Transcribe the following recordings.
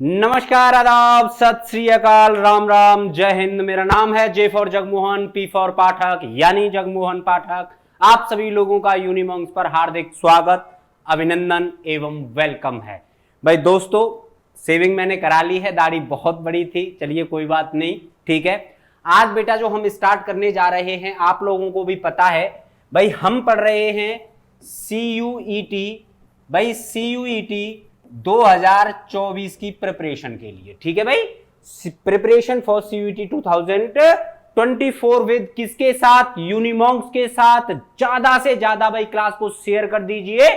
नमस्कार, आदाब, सत श्री अकाल, राम राम, जय हिंद। मेरा नाम है J for Jagmohan, P for Pathak यानी जगमोहन पाठक। आप सभी लोगों का यूनिमॉन्क्स पर हार्दिक स्वागत, अभिनंदन एवं वेलकम है। भाई दोस्तों, सेविंग मैंने करा ली है, दाढ़ी बहुत बड़ी थी, चलिए कोई बात नहीं, ठीक है। आज बेटा जो हम स्टार्ट करने जा रहे हैं, आप लोगों को भी पता है भाई, हम पढ़ रहे हैं CUET। भाई CUET 2024 की प्रिपरेशन के लिए, ठीक है भाई। प्रिपरेशन फॉर CUET 2024 विद किसके साथ? यूनिमॉन्क्स के साथ। ज्यादा से ज्यादा भाई क्लास को शेयर कर दीजिए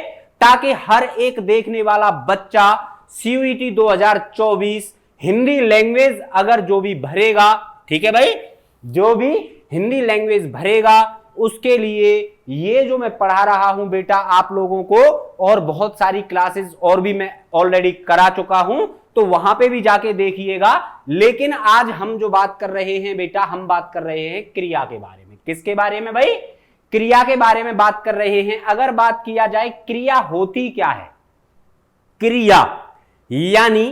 ताकि हर एक देखने वाला बच्चा CUET 2024 हिंदी लैंग्वेज अगर जो भी भरेगा, ठीक है भाई, जो भी हिंदी लैंग्वेज भरेगा उसके लिए ये जो मैं पढ़ा रहा हूं बेटा आप लोगों को, और बहुत सारी क्लासेस और भी मैं ऑलरेडी करा चुका हूं, तो वहां पे भी जाके देखिएगा। लेकिन आज हम जो बात कर रहे हैं बेटा, हम बात कर रहे हैं क्रिया के बारे में। किसके बारे में भाई? क्रिया के बारे में बात कर रहे हैं। अगर बात किया जाए क्रिया होती क्या है? क्रिया यानी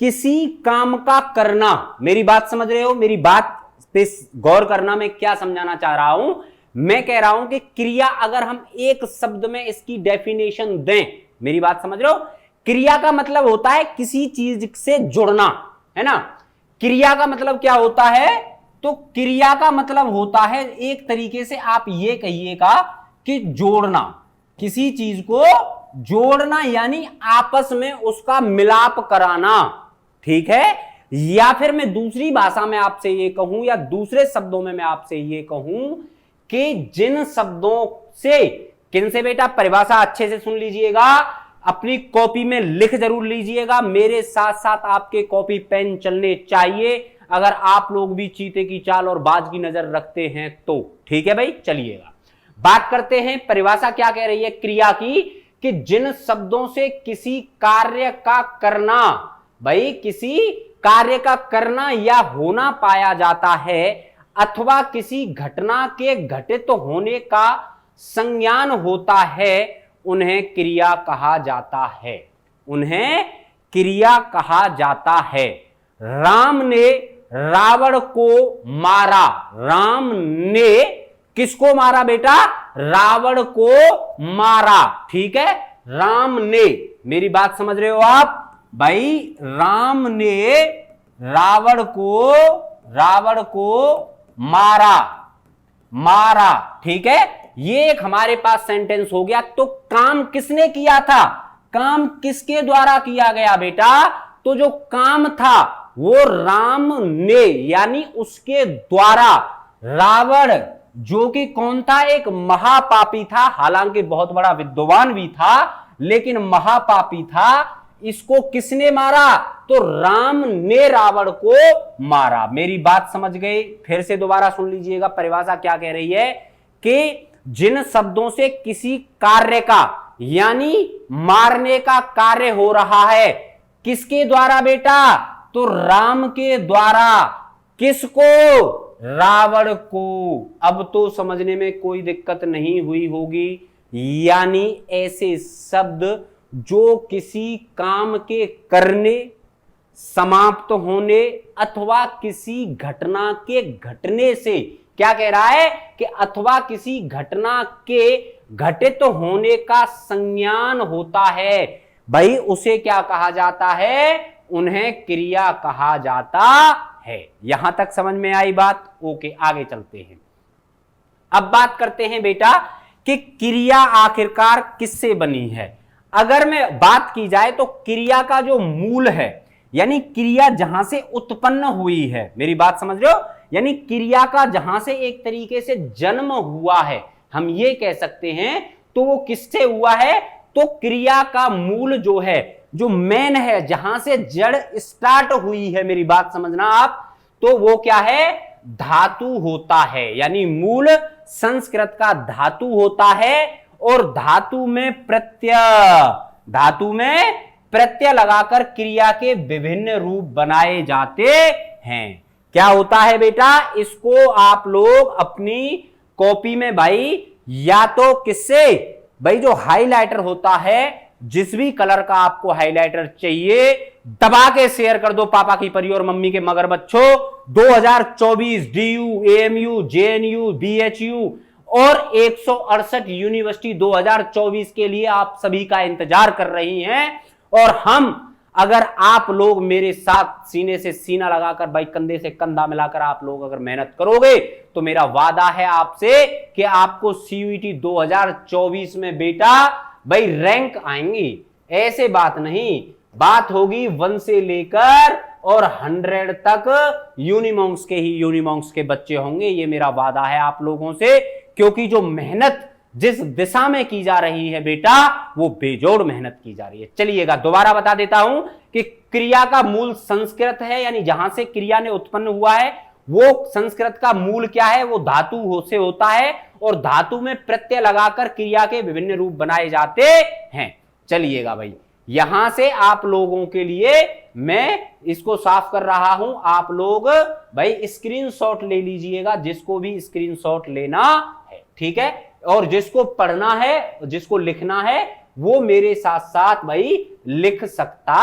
किसी काम का करना। मेरी बात समझ रहे हो? मेरी बात पे गौर करना। मैं क्या समझाना चाह रहा हूं? मैं कह रहा हूं कि क्रिया अगर हम एक शब्द में इसकी डेफिनेशन दें, मेरी बात समझ रहे हो? क्रिया का मतलब होता है किसी चीज से जुड़ना, है ना। क्रिया का मतलब क्या होता है? तो क्रिया का मतलब होता है एक तरीके से आप ये कहिएगा कि जोड़ना, किसी चीज को जोड़ना यानी आपस में उसका मिलाप कराना, ठीक है। या फिर मैं दूसरी भाषा में आपसे ये कहूं, या दूसरे शब्दों में मैं आपसे ये कहूं कि जिन शब्दों से, किन से बेटा? परिभाषा अच्छे से सुन लीजिएगा, अपनी कॉपी में लिख जरूर लीजिएगा, मेरे साथ साथ आपके कॉपी पेन चलने चाहिए अगर आप लोग भी चीते की चाल और बाज की नजर रखते हैं तो, ठीक है भाई। चलिएगा बात करते हैं, परिभाषा क्या कह रही है क्रिया की, कि जिन शब्दों से किसी कार्य का करना, भाई किसी कार्य का करना या होना पाया जाता है, अथवा किसी घटना के घटित होने का संज्ञान होता है, उन्हें क्रिया कहा जाता है। उन्हें क्रिया कहा जाता है। राम ने रावण को मारा। राम ने किसको मारा बेटा? रावण को मारा, ठीक है। राम ने, मेरी बात समझ रहे हो आप भाई? राम ने रावण को मारा, ठीक है। ये एक हमारे पास सेंटेंस हो गया। तो काम किसने किया था? काम किसके द्वारा किया गया बेटा? तो जो काम था वो राम ने, यानी उसके द्वारा। रावण जो कि कौन था? एक महापापी था, हालांकि बहुत बड़ा विद्वान भी था, लेकिन महापापी था। इसको किसने मारा? तो राम ने रावण को मारा। मेरी बात समझ गए? फिर से दोबारा सुन लीजिएगा, परिभाषा क्या कह रही है कि जिन शब्दों से किसी कार्य का यानी मारने का कार्य हो रहा है, किसके द्वारा बेटा? तो राम के द्वारा। किसको? रावण को। अब तो समझने में कोई दिक्कत नहीं हुई होगी। यानी ऐसे शब्द जो किसी काम के करने, समाप्त होने अथवा किसी घटना के घटने से, क्या कह रहा है कि अथवा किसी घटना के घटित होने का संज्ञान होता है, भाई उसे क्या कहा जाता है? उन्हें क्रिया कहा जाता है। यहां तक समझ में आई बात? ओके, आगे चलते हैं। अब बात करते हैं बेटा कि क्रिया आखिरकार किससे बनी है। अगर मैं बात की जाए तो क्रिया का जो मूल है, यानी क्रिया जहां से उत्पन्न हुई है, मेरी बात समझ रहे हो? यानी क्रिया का जहां से एक तरीके से जन्म हुआ है, हम ये कह सकते हैं, तो वो किससे हुआ है? तो क्रिया का मूल जो है, जो मेन है, जहां से जड़ स्टार्ट हुई है, मेरी बात समझना आप, तो वो क्या है? धातु होता है। यानी मूल संस्कृत का धातु होता है, और धातु में प्रत्यय लगाकर क्रिया के विभिन्न रूप बनाए जाते हैं। क्या होता है बेटा? इसको आप लोग अपनी कॉपी में भाई, या तो किससे? भाई जो हाइलाइटर होता है, जिस भी कलर का आपको हाइलाइटर चाहिए दबा के शेयर कर दो पापा की परी और मम्मी के मगर बच्चों। 2024 डीयू, एएमयू, जेएनयू, बीएचयू और 168 यूनिवर्सिटी 2024 के लिए आप सभी का इंतजार कर रही हैं। और हम, अगर आप लोग मेरे साथ सीने से सीना लगाकर, भाई कंधे से कंधा मिलाकर आप लोग अगर मेहनत करोगे तो मेरा वादा है आपसे कि आपको सीयूईटी 2024 में बेटा भाई रैंक आएंगी। ऐसे बात नहीं, बात होगी 1 से लेकर और 100 तक यूनिमॉन्क्स के ही यूनिमॉन्क्स के बच्चे होंगे। ये मेरा वादा है आप लोगों से, क्योंकि जो मेहनत जिस दिशा में की जा रही है बेटा, वो बेजोड़ मेहनत की जा रही है। चलिएगा दोबारा बता देता हूं कि क्रिया का मूल संस्कृत है, यानी जहां से क्रिया ने उत्पन्न हुआ है वो संस्कृत का मूल क्या है, वो धातु से होता है और धातु में प्रत्यय लगाकर क्रिया के विभिन्न रूप बनाए जाते हैं। चलिएगा भाई, यहां से आप लोगों के लिए मैं इसको साफ कर रहा हूं। आप लोग भाई स्क्रीनशॉट ले लीजिएगा, जिसको भी स्क्रीनशॉट लेना है, ठीक है। और जिसको पढ़ना है, जिसको लिखना है, वो मेरे साथ साथ भाई लिख सकता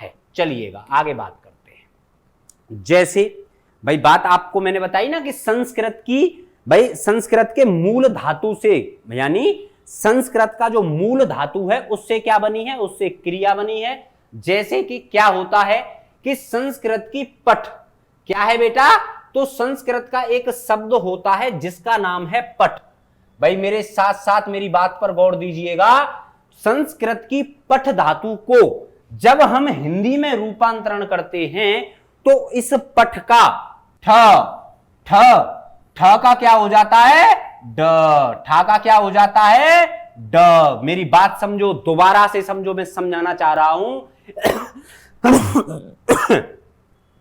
है। चलिएगा आगे बात करते हैं। जैसे भाई बात आपको मैंने बताई ना कि संस्कृत की, भाई संस्कृत के मूल धातु से, यानी संस्कृत का जो मूल धातु है उससे क्या बनी है, उससे क्रिया बनी है। जैसे कि क्या होता है कि संस्कृत की पठ क्या है बेटा, तो संस्कृत का एक शब्द होता है जिसका नाम है पठ। भाई मेरे साथ साथ मेरी बात पर गौर दीजिएगा। संस्कृत की पठ धातु को जब हम हिंदी में रूपांतरण करते हैं तो इस पठ का ठ का क्या हो जाता है, ड। ठा का क्या हो जाता है, ड। मेरी बात समझो, दोबारा से समझो, मैं समझाना चाह रहा हूं।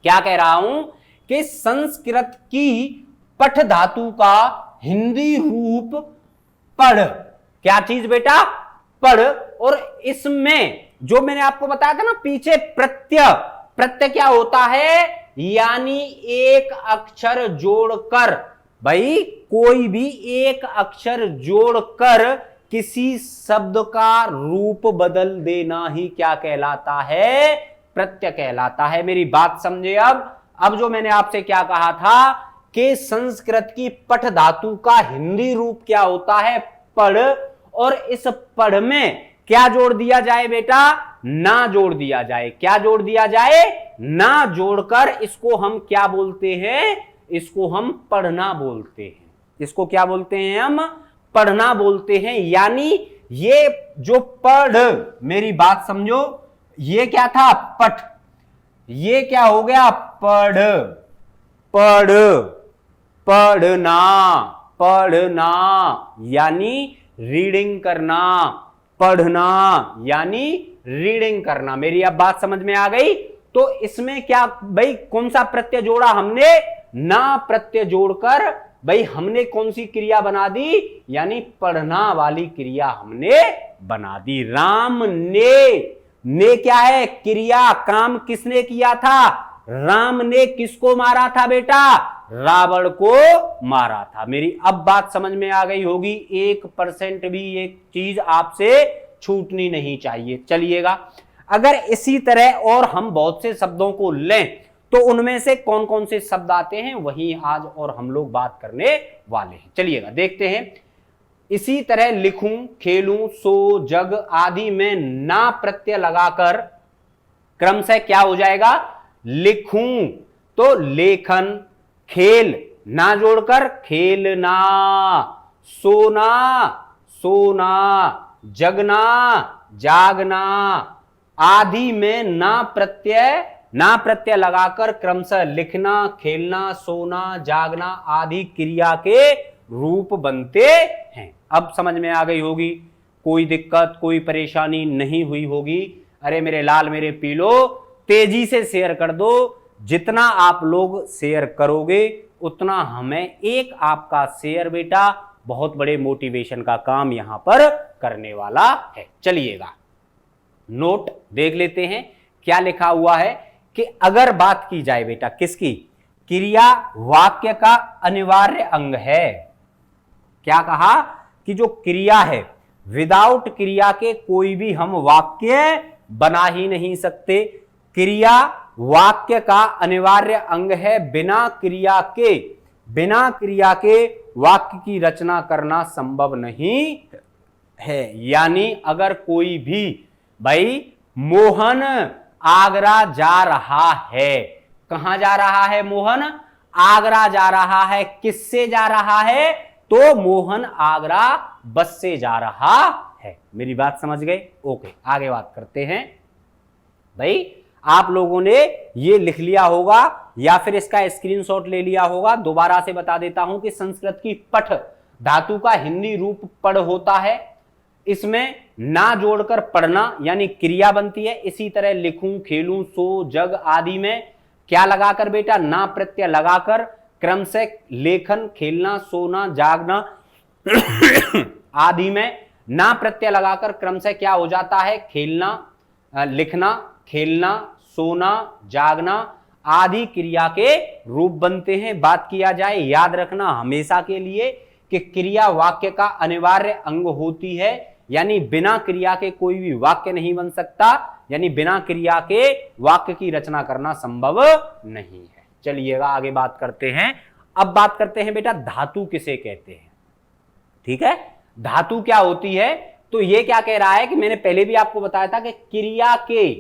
क्या कह रहा हूं कि संस्कृत की पठ धातु का हिंदी रूप पढ़, क्या चीज बेटा, पढ़। और इसमें जो मैंने आपको बताया था ना पीछे, प्रत्यय क्या होता है, यानी एक अक्षर जोड़कर, भाई कोई भी एक अक्षर जोड़कर किसी शब्द का रूप बदल देना ही क्या कहलाता है, प्रत्यय कहलाता है। मेरी बात समझे। अब जो मैंने आपसे क्या कहा था कि संस्कृत की पठ धातु का हिंदी रूप क्या होता है, पढ़। और इस पढ़ में क्या जोड़ दिया जाए बेटा, ना जोड़ दिया जाए। क्या जोड़ दिया जाए, ना जोड़कर इसको हम क्या बोलते हैं, इसको हम पढ़ना बोलते हैं। इसको क्या बोलते हैं, हम पढ़ना बोलते हैं। यानी ये जो पढ़, मेरी बात समझो, ये क्या था, पठ। ये क्या हो गया, पढ़। पढ़, पढ़ना, पढ़ना यानी रीडिंग करना, पढ़ना यानी रीडिंग करना। मेरी अब बात समझ में आ गई। तो इसमें क्या भाई, कौन सा प्रत्यय जोड़ा हमने, ना प्रत्यय जोड़कर भाई हमने कौन सी क्रिया बना दी, यानी पढ़ना वाली क्रिया हमने बना दी। राम ने क्या है, क्रिया। काम किसने किया था, राम ने किसको मारा था बेटा, रावण को मारा था। मेरी अब बात समझ में आ गई होगी। 1% भी एक चीज आपसे छूटनी नहीं चाहिए। चलिएगा, अगर इसी तरह और हम बहुत से शब्दों को लें तो उनमें से कौन कौन से शब्द आते हैं, वही आज और हम लोग बात करने वाले हैं। चलिएगा देखते हैं। इसी तरह लिखूं, खेलूं, सो, जग आदि में ना प्रत्यय लगाकर क्रमशः क्या हो जाएगा, लिखूं तो लेखन, खेल ना जोड़कर खेलना, सोना सोना, जगना जागना, आदि में ना प्रत्यय लगाकर क्रमशः लिखना, खेलना, सोना, जागना आदि क्रिया के रूप बनते हैं। अब समझ में आ गई होगी, कोई दिक्कत कोई परेशानी नहीं हुई होगी। अरे मेरे लाल मेरे पीलो, तेजी से शेयर कर दो। जितना आप लोग शेयर करोगे उतना हमें एक आपका शेयर बेटा बहुत बड़े मोटिवेशन का काम यहां पर करने वाला है। चलिएगा नोट देख लेते हैं क्या लिखा हुआ है कि अगर बात की जाए बेटा किसकी, क्रिया वाक्य का अनिवार्य अंग है। क्या कहा कि जो क्रिया है, विदाउट क्रिया के कोई भी हम वाक्य बना ही नहीं सकते। क्रिया वाक्य का अनिवार्य अंग है। बिना क्रिया के वाक्य की रचना करना संभव नहीं है। यानी अगर कोई भी, भाई मोहन आगरा जा रहा है, कहां जा रहा है मोहन? आगरा जा रहा है। किससे जा रहा है? तो मोहन आगरा बस से जा रहा है। मेरी बात समझ गए? ओके, आगे बात करते हैं। भाई आप लोगों ने ये लिख लिया होगा या फिर इसका स्क्रीनशॉट ले लिया होगा। दोबारा से बता देता हूं कि संस्कृत की पठ धातु का हिंदी रूप पढ़ होता है। इसमें ना जोड़कर पढ़ना यानी क्रिया बनती है। इसी तरह लिखूं, खेलूं, सो, जग आदि में क्या लगाकर बेटा? ना प्रत्यय लगाकर क्रम से लेखन, खेलना, सोना, जागना आदि में ना प्रत्यय लगाकर क्रम से क्या हो जाता है? खेलना, लिखना, खेलना, सोना, जागना आदि क्रिया के रूप बनते हैं। बात किया जाए, याद रखना हमेशा के लिए कि क्रिया वाक्य का अनिवार्य अंग होती है। यानी बिना क्रिया के कोई भी वाक्य नहीं बन सकता। यानी बिना क्रिया के वाक्य की रचना करना संभव नहीं है। चलिएगा आगे बात करते हैं। अब बात करते हैं बेटा धातु किसे कहते हैं। ठीक है, धातु क्या होती है? तो ये क्या कह रहा है कि मैंने पहले भी आपको बताया था कि क्रिया के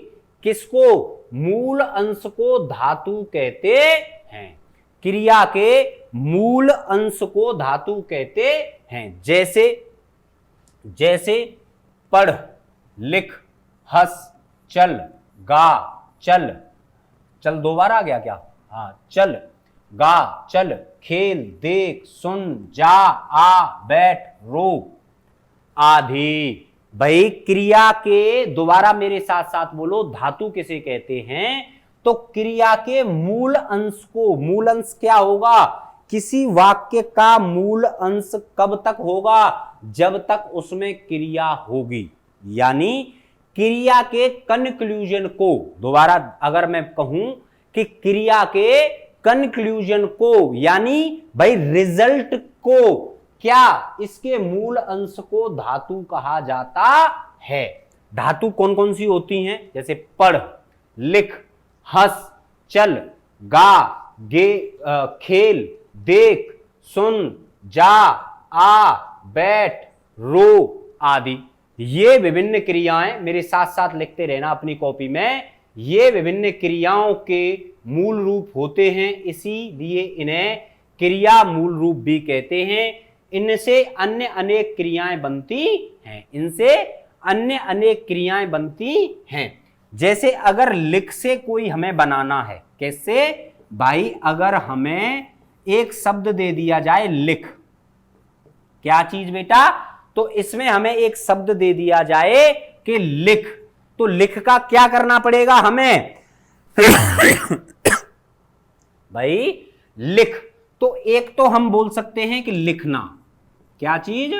किसको? मूल अंश को धातु कहते हैं। क्रिया के मूल अंश को धातु कहते हैं। जैसे पढ़, लिख, हंस, चल, गा, चल दो बार आ गया क्या? हाँ, चल, गा, चल, खेल, देख, सुन, जा, आ, बैठ, रो आदि। भाई क्रिया के, दोबारा मेरे साथ साथ बोलो, धातु किसे कहते हैं? तो क्रिया के मूल अंश को। मूल अंश क्या होगा? किसी वाक्य का मूल अंश कब तक होगा? जब तक उसमें क्रिया होगी। यानी क्रिया के कंक्लूजन को, दोबारा अगर मैं कहूं कि क्रिया के कंक्लूजन को यानी भाई रिजल्ट को, क्या इसके मूल अंश को धातु कहा जाता है। धातु कौन कौन सी होती हैं? जैसे पढ़, लिख, हंस, चल, गा, गे, खेल, देख, सुन, जा, आ, बैठ, रो आदि। ये विभिन्न क्रियाएं, मेरे साथ साथ लिखते रहना अपनी कॉपी में, ये विभिन्न क्रियाओं के मूल रूप होते हैं। इसीलिए इन्हें क्रिया मूल रूप भी कहते हैं। इनसे अन्य अनेक क्रियाएं बनती हैं। इनसे अन्य अनेक क्रियाएं बनती हैं। जैसे अगर लिख से कोई हमें बनाना है, कैसे भाई? अगर हमें एक शब्द दे दिया जाए लिख, क्या चीज बेटा? तो इसमें हमें एक शब्द दे दिया जाए कि लिख, तो लिख का क्या करना पड़ेगा हमें? भाई लिख, तो एक तो हम बोल सकते हैं कि लिखना, क्या चीज?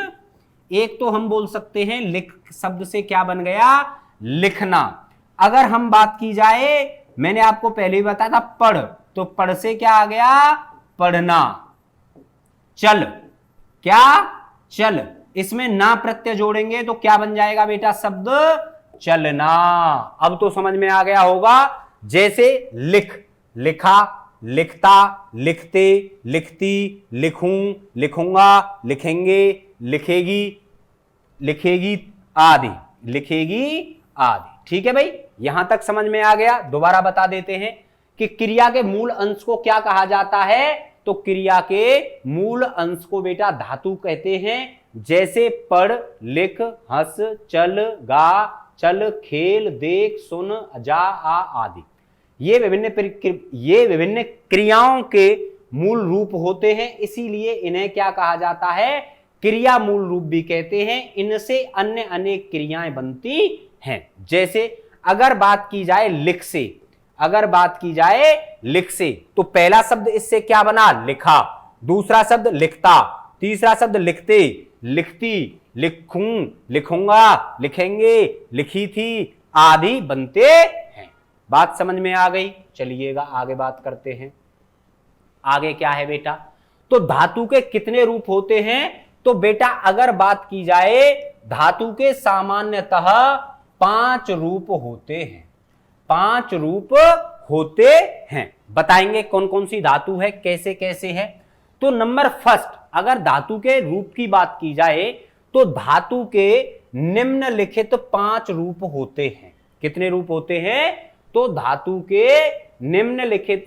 एक तो हम बोल सकते हैं लिख शब्द से क्या बन गया? लिखना। अगर हम बात की जाए, मैंने आपको पहले ही बताया था पढ़, तो पढ़ से क्या आ गया? पढ़ना। चल, क्या? चल, इसमें ना प्रत्यय जोड़ेंगे तो क्या बन जाएगा बेटा शब्द? चलना। अब तो समझ में आ गया होगा। जैसे लिख, लिखा, लिखता, लिखते, लिखती, लिखूं, लिखूंगा, लिखेंगे, लिखेगी, लिखेगी आदि, लिखेगी आदि। ठीक है भाई, यहां तक समझ में आ गया। दोबारा बता देते हैं कि क्रिया के मूल अंश को क्या कहा जाता है? तो क्रिया के मूल अंश को बेटा धातु कहते हैं। जैसे पढ़, लिख, हंस, चल, गा, चल, खेल, देख, सुन, जा, आ आदि। ये विभिन्न क्रियाओं के मूल रूप होते हैं। इसीलिए इन्हें क्या कहा जाता है? क्रिया मूल रूप भी कहते हैं। इनसे अन्य अनेक क्रियाएं बनती हैं। जैसे अगर बात की जाए लिख से, अगर बात की जाए लिख से, तो पहला शब्द इससे क्या बना? लिखा। दूसरा शब्द लिखता, तीसरा शब्द लिखते, लिखती, लिखूं, लिखूंगा, लिखेंगे, लिखी थी आदि बनते हैं। बात समझ में आ गई? चलिएगा आगे बात करते हैं। आगे क्या है बेटा? तो धातु के कितने रूप होते हैं? तो बेटा अगर बात की जाए धातु के सामान्यतः 5 रूप होते हैं। 5 रूप होते हैं। बताएंगे कौन कौन सी धातु है, कैसे कैसे है। तो नंबर फर्स्ट, अगर धातु के रूप की बात की जाए तो धातु के निम्नलिखित 5 रूप होते हैं। कितने रूप होते हैं? तो धातु के निम्नलिखित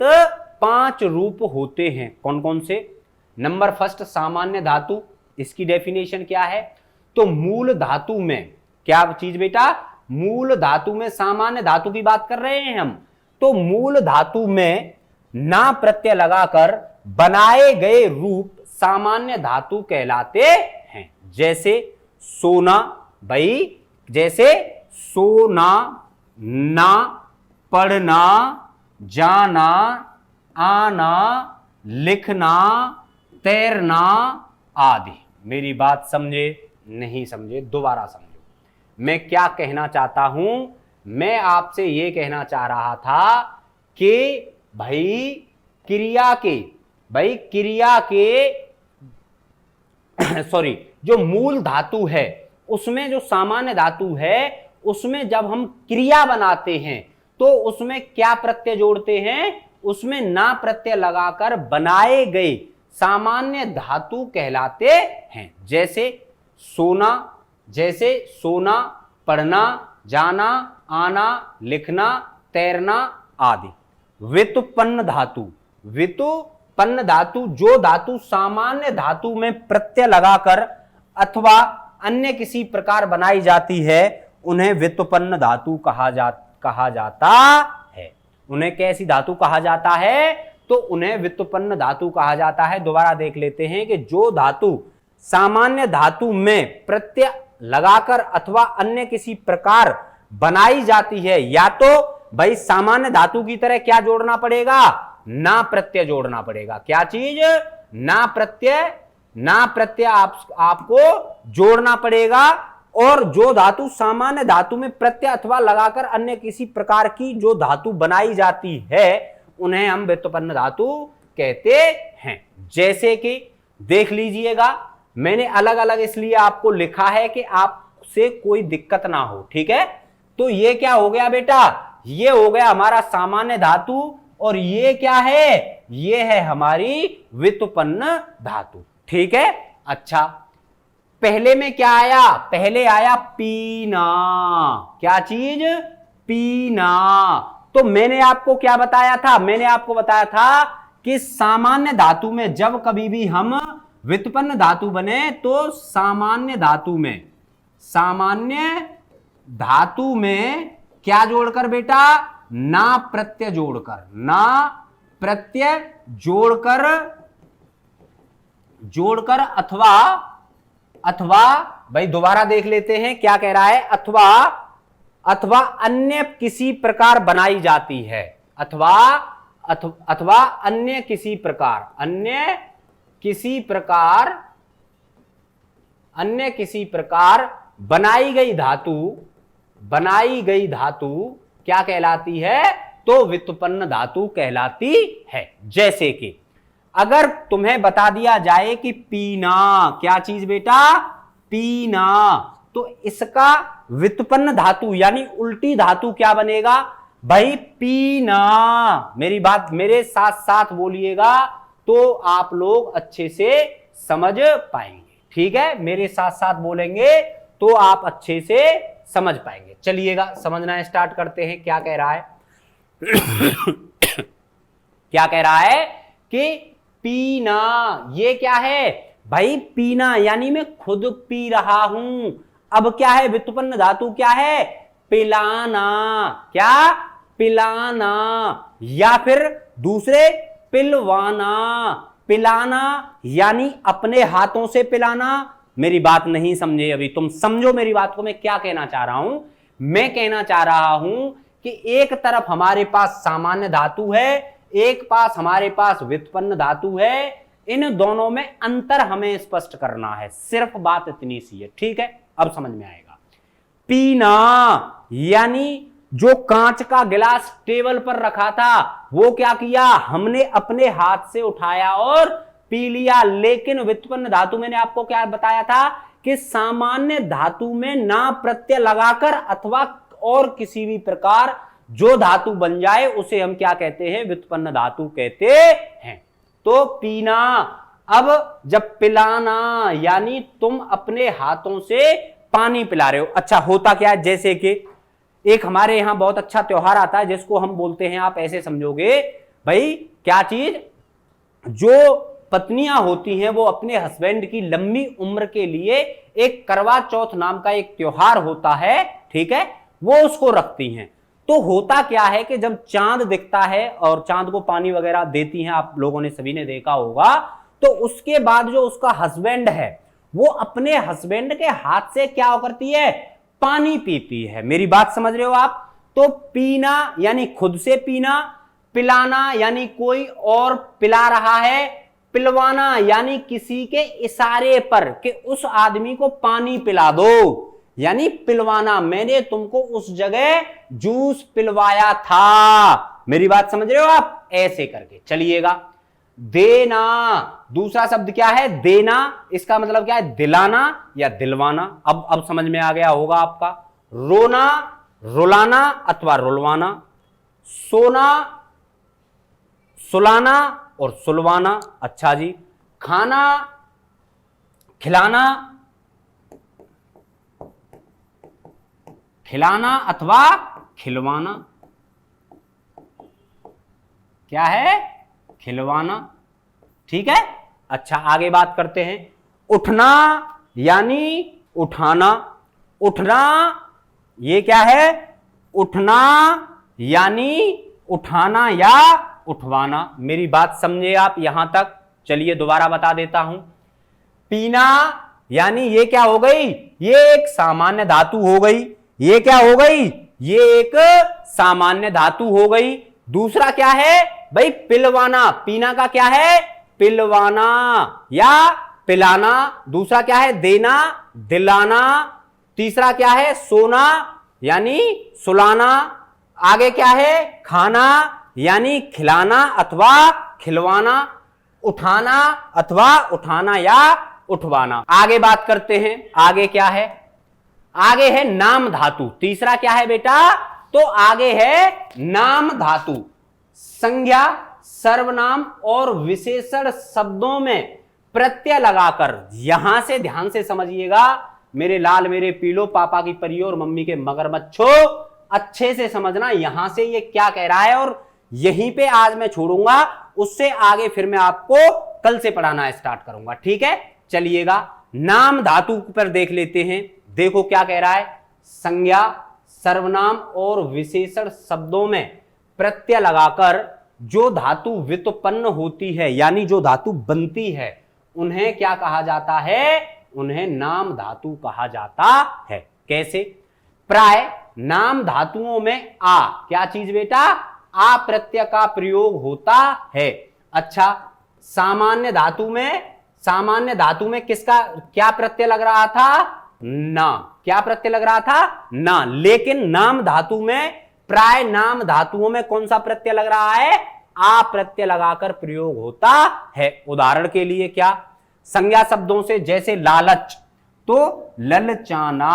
5 रूप होते हैं। कौन कौन से? नंबर फर्स्ट, सामान्य धातु। इसकी डेफिनेशन क्या है? तो मूल धातु में, क्या चीज बेटा? मूल धातु में, सामान्य धातु की बात कर रहे हैं हम। तो मूल धातु में ना प्रत्यय लगाकर बनाए गए रूप सामान्य धातु कहलाते हैं। जैसे सोना, भाई जैसे सोना, ना, पढ़ना, जाना, आना, लिखना, तैरना आदि। मेरी बात समझे? नहीं समझे? दोबारा समझो मैं क्या कहना चाहता हूं। मैं आपसे यह कहना चाह रहा था कि भाई क्रिया के सॉरी, जो मूल धातु है उसमें जो सामान्य धातु है उसमें जब हम क्रिया बनाते हैं तो उसमें क्या प्रत्यय जोड़ते हैं? उसमें ना प्रत्यय लगाकर बनाए गए सामान्य धातु कहलाते हैं। जैसे सोना, पढ़ना, जाना, आना, लिखना, तैरना आदि। व्युत्पन्न धातु, जो धातु सामान्य धातु में प्रत्यय लगाकर अथवा अन्य किसी प्रकार बनाई जाती है उन्हें व्युत्पन्न धातु कहा जाता है। उन्हें कैसी धातु कहा जाता है? तो उन्हें व्युत्पन्न धातु कहा जाता है। दोबारा देख लेते हैं कि जो धातु सामान्य धातु में प्रत्यय लगाकर अथवा अन्य किसी प्रकार बनाई जाती है, या तो भाई सामान्य धातु की तरह क्या जोड़ना पड़ेगा? ना प्रत्यय जोड़ना पड़ेगा। क्या चीज? ना प्रत्यय आपको जोड़ना पड़ेगा। और जो धातु सामान्य धातु में प्रत्यय अथवा लगाकर अन्य किसी प्रकार की जो धातु बनाई जाती है उन्हें हम व्युत्पन्न धातु कहते हैं। जैसे कि देख लीजिएगा, मैंने अलग अलग इसलिए आपको लिखा है कि आपसे कोई दिक्कत ना हो, ठीक है। तो ये क्या हो गया बेटा? ये हो गया हमारा सामान्य धातु, और ये क्या है? ये है हमारी व्युत्पन्न धातु, ठीक है। अच्छा, पहले में क्या आया? पहले आया पीना। क्या चीज? पीना। तो मैंने आपको क्या बताया था? मैंने आपको बताया था कि सामान्य धातु में जब कभी भी हम व्युत्पन्न धातु बने तो सामान्य धातु में क्या जोड़कर बेटा? ना प्रत्यय जोड़कर अथवा भाई दोबारा देख लेते हैं क्या कह रहा है। अथवा अन्य किसी प्रकार बनाई जाती है। अथवा अन्य किसी प्रकार बनाई गई धातु क्या कहलाती है? तो व्युत्पन्न धातु कहलाती है। जैसे कि अगर तुम्हें बता दिया जाए कि पीना, क्या चीज बेटा? पीना, तो इसका व्युत्पन्न धातु यानी उल्टी धातु क्या बनेगा? भाई पीना। मेरी बात मेरे साथ साथ बोलिएगा तो आप लोग अच्छे से समझ पाएंगे, ठीक है। मेरे साथ साथ बोलेंगे तो आप अच्छे से समझ पाएंगे। चलिएगा समझना स्टार्ट करते हैं। क्या कह रहा है? क्या कह रहा है कि पीना, ये क्या है भाई? पीना यानी मैं खुद पी रहा हूं। अब क्या है? व्युत्पन्न धातु क्या है? पिलाना। क्या? पिलाना। या फिर दूसरे पिलवाना। पिलाना यानी अपने हाथों से पिलाना। मेरी बात नहीं समझे अभी, तुम समझो मेरी बात को। मैं क्या कहना चाह रहा हूं? मैं कहना चाह रहा हूं कि एक तरफ हमारे पास सामान्य धातु है, एक पास हमारे पास व्युत्पन्न धातु है। इन दोनों में अंतर हमें स्पष्ट करना है। सिर्फ बात इतनी सी है, ठीक है। अब समझ में आएगा। पीना यानी जो कांच का गिलास टेबल पर रखा था वो क्या किया? हमने अपने हाथ से उठाया और पी लिया। लेकिन व्युत्पन्न धातु मैंने आपको क्या बताया था कि सामान्य धातु में ना प्रत्यय लगाकर अथवा और किसी भी प्रकार जो धातु बन जाए उसे हम क्या कहते हैं, व्युत्पन्न धातु कहते हैं। तो पीना, अब जब पिलाना यानी तुम अपने हाथों से पानी पिला रहे हो। अच्छा होता क्या है, जैसे कि एक हमारे यहां बहुत अच्छा त्योहार आता है जिसको हम बोलते हैं, आप ऐसे समझोगे भाई क्या चीज, जो पत्नियां होती हैं वो अपने हस्बैंड की लंबी उम्र के लिए एक करवा चौथ नाम का एक त्योहार होता है, ठीक है, वो उसको रखती हैं। तो होता क्या है कि जब चांद दिखता है और चांद को पानी वगैरह देती हैं, आप लोगों ने सभी ने देखा होगा, तो उसके बाद जो उसका हस्बैंड है वो अपने हस्बैंड के हाथ से क्या करती है, पानी पीती है। मेरी बात समझ रहे हो आप? तो पीना यानी खुद से पीना, पिलाना यानी कोई और पिला रहा है, पिलवाना यानी किसी के इशारे पर कि उस आदमी को पानी पिला दो, यानी पिलवाना, मैंने तुमको उस जगह जूस पिलवाया था। मेरी बात समझ रहे हो आप? ऐसे करके चलिएगा। देना, दूसरा शब्द क्या है, देना, इसका मतलब क्या है, दिलाना या दिलवाना। अब समझ में आ गया होगा आपका। रोना, रुलाना अथवा रुलवाना, सोना, सुलाना और सुलवाना। अच्छा जी, खाना, खिलाना, खिलाना अथवा खिलवाना, क्या है, खिलवाना, ठीक है। अच्छा आगे बात करते हैं। उठना यानी उठाना, उठना ये क्या है, उठना यानी उठाना या उठवाना। मेरी बात समझे आप यहां तक? चलिए दोबारा बता देता हूं। पीना यानी ये क्या हो गई, ये एक सामान्य धातु हो गई, ये क्या हो गई, ये एक सामान्य धातु हो गई। दूसरा क्या है भाई, पिलवाना, पीना का क्या है, पिलवाना या पिलाना। दूसरा क्या है, देना, दिलाना। तीसरा क्या है, सोना यानी सुलाना। आगे क्या है, खाना यानी खिलाना अथवा खिलवाना। उठाना अथवा उठाना या उठवाना। आगे बात करते हैं, आगे क्या है, आगे है नाम धातु। तीसरा क्या है बेटा, तो आगे है नाम धातु। संज्ञा, सर्वनाम और विशेषण शब्दों में प्रत्यय लगाकर, यहां से ध्यान से समझिएगा मेरे लाल, मेरे पीलो, पापा की परियों और मम्मी के मगरमच्छो, अच्छे से समझना यहां से ये क्या कह रहा है। और यहीं पे आज मैं छोड़ूंगा, उससे आगे फिर मैं आपको कल से पढ़ाना स्टार्ट करूंगा, ठीक है। चलिएगा नाम धातु पर देख लेते हैं। देखो क्या कह रहा है, संज्ञा, सर्वनाम और विशेषण शब्दों में प्रत्यय लगाकर जो धातु व्युत्पन्न होती है यानी जो धातु बनती है, उन्हें क्या कहा जाता है, उन्हें नाम धातु कहा जाता है। कैसे? प्राय नाम धातुओं में आ, क्या चीज बेटा, आ प्रत्यय का प्रयोग होता है। अच्छा, सामान्य धातु में किसका क्या प्रत्यय लग रहा था, ना। क्या प्रत्यय लग रहा था, ना। लेकिन नाम धातु में, प्राय नाम धातुओं में कौन सा प्रत्यय लग रहा है, आ प्रत्यय लगाकर प्रयोग होता है। उदाहरण के लिए क्या, संज्ञा शब्दों से जैसे लालच, तो ललचाना,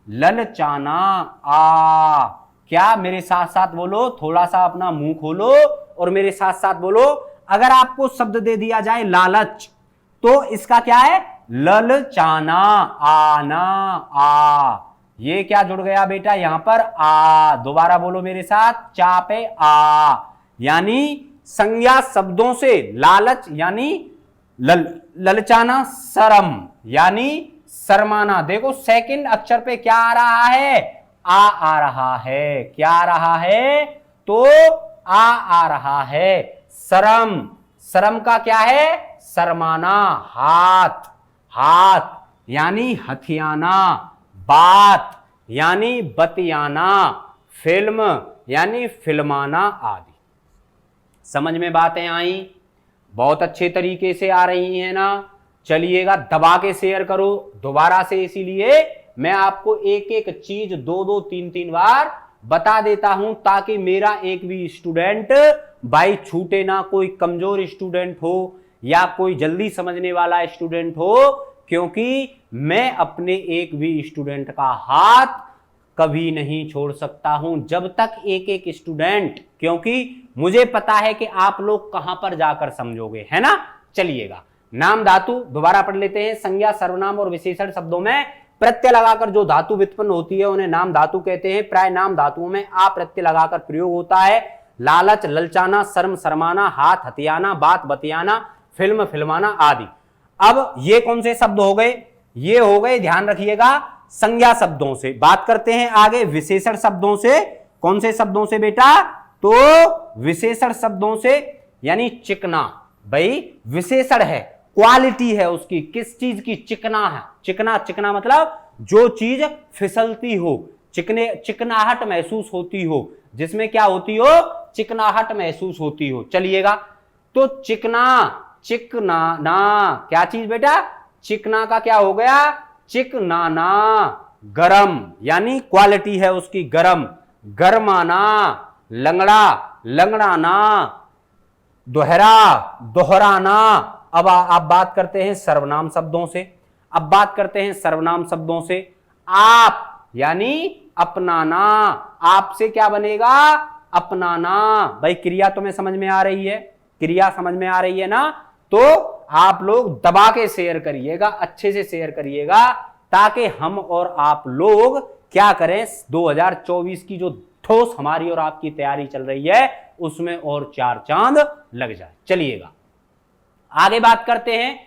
ललचाना आ। क्या, मेरे साथ साथ बोलो, थोड़ा सा अपना मुंह खोलो और मेरे साथ साथ बोलो। अगर आपको शब्द दे दिया जाए लालच, तो इसका क्या है, ललचाना, आना, आ। ये क्या जुड़ गया बेटा यहां पर, आ। दोबारा बोलो मेरे साथ, चा पे आ। यानी संज्ञा शब्दों से लालच यानी ललचाना, शर्म यानी शर्माना। देखो सेकंड अक्षर पे क्या आ रहा है, आ रहा है। क्या आ रहा है, तो आ रहा है। शर्म, शर्म का क्या है, शर्माना। हाथ, हाथ यानी हथियाना। बात यानी बतियाना। फिल्म यानी फिल्माना आदि। समझ में बातें आई? बहुत अच्छे तरीके से आ रही हैं ना। चलिएगा दबा के शेयर करो दोबारा से, इसीलिए मैं आपको एक एक चीज 2-2, 3-3 बार बता देता हूं ताकि मेरा एक भी स्टूडेंट भाई छूटे ना। कोई कमजोर स्टूडेंट हो या कोई जल्दी समझने वाला स्टूडेंट हो, क्योंकि मैं अपने एक भी स्टूडेंट का हाथ कभी नहीं छोड़ सकता हूं जब तक एक एक स्टूडेंट, क्योंकि मुझे पता है कि आप लोग कहां पर जाकर समझोगे, है ना। चलिएगा, नाम धातु दोबारा पढ़ लेते हैं। संज्ञा, सर्वनाम और विशेषण शब्दों में प्रत्यय लगाकर जो धातु व्युत्पन्न होती है उन्हें नाम धातु कहते हैं। प्राय नाम धातुओं में आ प्रत्यय लगाकर प्रयोग होता है। लालच, ललचाना, शर्म, शर्माना, हाथ हथियाना, बात बतियाना, फिल्म फिल्माना आदि। अब ये कौन से शब्द हो गए? ये हो गए, ध्यान रखिएगा, संज्ञा शब्दों से। बात करते हैं आगे विशेषण शब्दों से। कौन से शब्दों से बेटा? तो विशेषण शब्दों से, यानी चिकना। भाई विशेषण है, क्वालिटी है उसकी, किस चीज की? चिकना है। चिकना, चिकना मतलब जो चीज फिसलती हो, चिकनाहट महसूस होती हो, जिसमें क्या होती हो? चिकनाहट महसूस होती हो। चलिएगा, तो चिकना, चिकना ना, क्या चीज बेटा? चिकना का क्या हो गया? चिकनाना। गरम, यानी क्वालिटी है उसकी गरम। गरमाना, लंगड़ा, लंगड़ाना, दोहरा, दोहराना। अब आप बात करते हैं सर्वनाम शब्दों से। अब बात करते हैं सर्वनाम शब्दों से। आप यानी अपनाना। आपसे क्या बनेगा? अपनाना। भाई क्रिया तुम्हें समझ में आ रही है? क्रिया समझ में आ रही है ना? तो आप लोग दबा के शेयर करिएगा, अच्छे से शेयर करिएगा, ताकि हम और आप लोग क्या करें, 2024 की जो ठोस हमारी और आपकी तैयारी चल रही है उसमें और 4 चांद लग जाए। चलिएगा, आगे बात करते हैं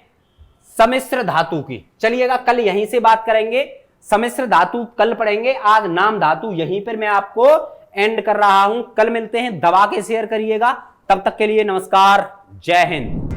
सम्मिश्र धातु की। चलिएगा, कल यहीं से बात करेंगे। सम्मिश्र धातु कल पढ़ेंगे, आज नाम धातु यहीं पर मैं आपको एंड कर रहा हूं। कल मिलते हैं, दबा के शेयर करिएगा। तब तक के लिए नमस्कार, जय हिंद।